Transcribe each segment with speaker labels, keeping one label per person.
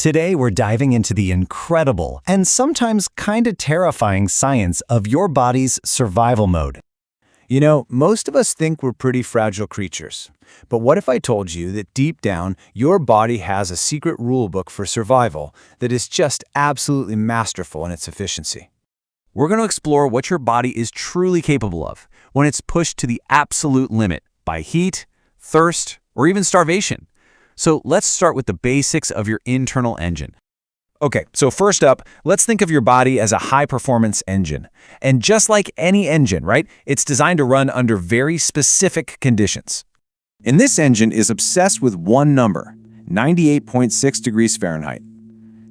Speaker 1: Today, we're diving into the incredible and sometimes kinda terrifying science of your body's survival mode.
Speaker 2: You know, most of us think we're pretty fragile creatures. But what if I told you that deep down, your body has a secret rule book for survival that is just absolutely masterful in its efficiency?
Speaker 3: We're going to explore what your body is truly capable of when it's pushed to the absolute limit by heat, thirst, or even starvation. So let's start with the basics of your internal engine.
Speaker 2: Okay, so first up, let's think of your body as a high-performance engine. And just like any engine, right, it's designed to run under very specific conditions. And this engine is obsessed with one number, 98.6 degrees Fahrenheit.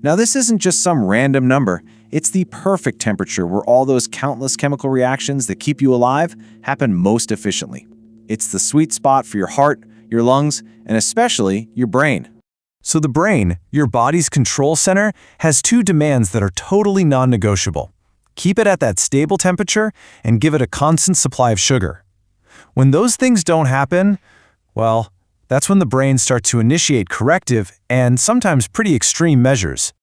Speaker 2: Now, this isn't just some random number. It's the perfect temperature where all those countless chemical reactions that keep you alive happen most efficiently. It's the sweet spot for your heart, your lungs, and especially your brain.
Speaker 1: So the brain, your body's control center, has two demands that are totally non-negotiable. Keep it at that stable temperature and give it a constant supply of sugar. When those things don't happen, well, that's when the brain starts to initiate corrective and sometimes pretty extreme measures.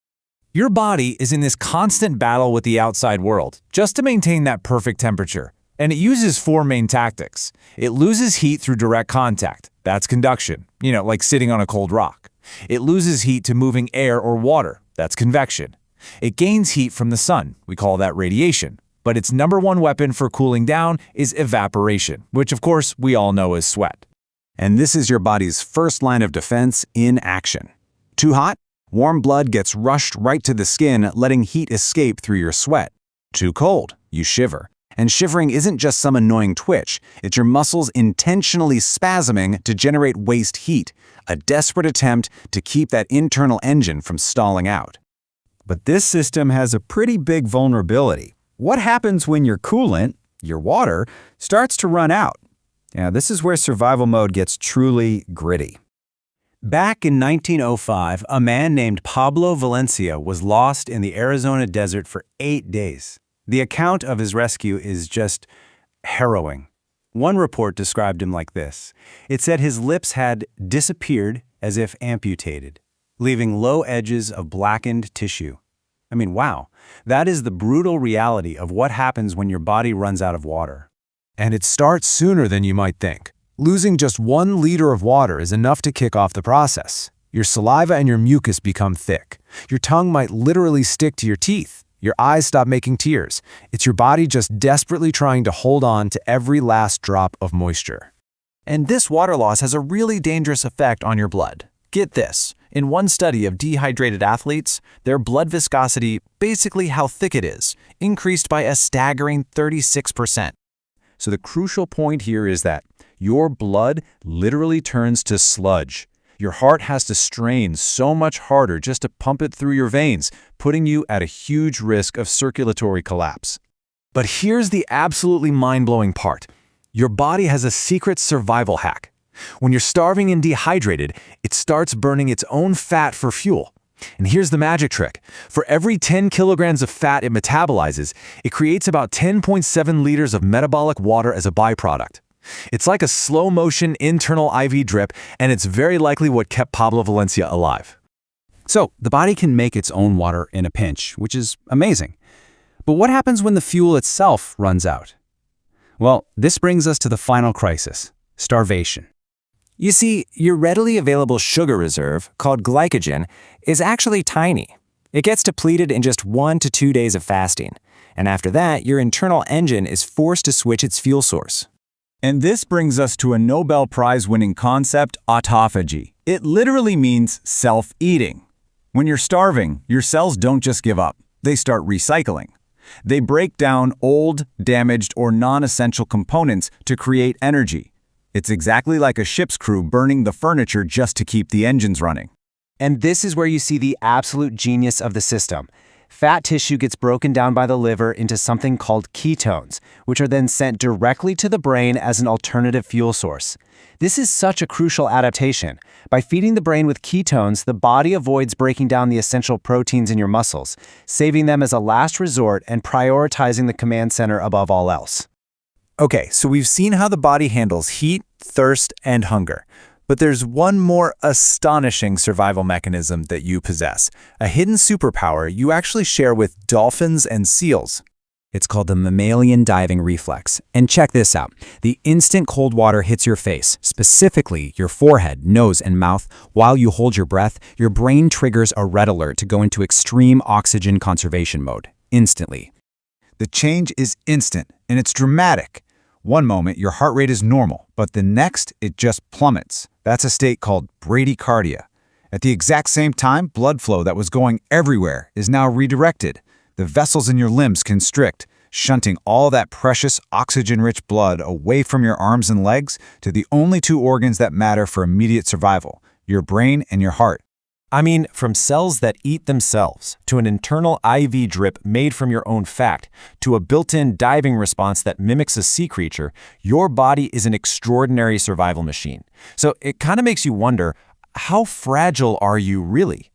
Speaker 4: Your body is in this constant battle with the outside world just to maintain that perfect temperature. And it uses four main tactics. It loses heat through direct contact. That's conduction, like sitting on a cold rock. It loses heat to moving air or water. That's convection. It gains heat from the sun. We call that radiation. But its number one weapon for cooling down is evaporation, which of course we all know is sweat.
Speaker 2: And this is your body's first line of defense in action. Too hot? Warm blood gets rushed right to the skin, letting heat escape through your sweat. Too cold? You shiver. And shivering isn't just some annoying twitch, it's your muscles intentionally spasming to generate waste heat, a desperate attempt to keep that internal engine from stalling out.
Speaker 1: But this system has a pretty big vulnerability. What happens when your coolant, your water, starts to run out? Yeah, this is where survival mode gets truly gritty. Back in 1905, a man named Pablo Valencia was lost in the Arizona desert for 8 days. The account of his rescue is just harrowing. One report described him like this. It said his lips had disappeared as if amputated, leaving low edges of blackened tissue. I mean, wow, that is the brutal reality of what happens when your body runs out of water.
Speaker 2: And it starts sooner than you might think. Losing just 1 liter of water is enough to kick off the process. Your saliva and your mucus become thick. Your tongue might literally stick to your teeth. Your eyes stop making tears. It's your body just desperately trying to hold on to every last drop of moisture.
Speaker 4: And this water loss has a really dangerous effect on your blood. Get this. In one study of dehydrated athletes, their blood viscosity, basically how thick it is, increased by a staggering 36%.
Speaker 2: So the crucial point here is that your blood literally turns to sludge. Your heart has to strain so much harder just to pump it through your veins, putting you at a huge risk of circulatory collapse.
Speaker 1: But here's the absolutely mind-blowing part. Your body has a secret survival hack. When you're starving and dehydrated, it starts burning its own fat for fuel. And here's the magic trick. For every 10 kilograms of fat it metabolizes, it creates about 10.7 liters of metabolic water as a byproduct. It's like a slow-motion internal IV drip, and it's very likely what kept Pablo Valencia alive. So, the body can make its own water in a pinch, which is amazing. But what happens when the fuel itself runs out? Well, this brings us to the final crisis, starvation. You see, your readily available sugar reserve, called glycogen, is actually tiny. It gets depleted in just 1 to 2 days of fasting. And after that, your internal engine is forced to switch its fuel source.
Speaker 2: And this brings us to a Nobel Prize-winning concept, autophagy. It literally means self-eating. When you're starving, your cells don't just give up. They start recycling. They break down old, damaged, or non-essential components to create energy. It's exactly like a ship's crew burning the furniture just to keep the engines running.
Speaker 5: And this is where you see the absolute genius of the system. Fat tissue gets broken down by the liver into something called ketones, which are then sent directly to the brain as an alternative fuel source. This is such a crucial adaptation. By feeding the brain with ketones, the body avoids breaking down the essential proteins in your muscles, saving them as a last resort and prioritizing the command center above all else.
Speaker 1: Okay, so we've seen how the body handles heat, thirst, and hunger.
Speaker 4: But there's one more astonishing survival mechanism that you possess, a hidden superpower you actually share with dolphins and seals.
Speaker 5: It's called the mammalian diving reflex. And check this out. The instant cold water hits your face, specifically your forehead, nose, and mouth, while you hold your breath, your brain triggers a red alert to go into extreme oxygen conservation mode, instantly.
Speaker 2: The change is instant, and it's dramatic. One moment, your heart rate is normal, but the next, it just plummets. That's a state called bradycardia. At the exact same time, blood flow that was going everywhere is now redirected. The vessels in your limbs constrict, shunting all that precious oxygen-rich blood away from your arms and legs to the only two organs that matter for immediate survival, your brain and your heart.
Speaker 4: I mean, from cells that eat themselves, to an internal IV drip made from your own fat, to a built-in diving response that mimics a sea creature, your body is an extraordinary survival machine. So it kind of makes you wonder, how fragile are you really?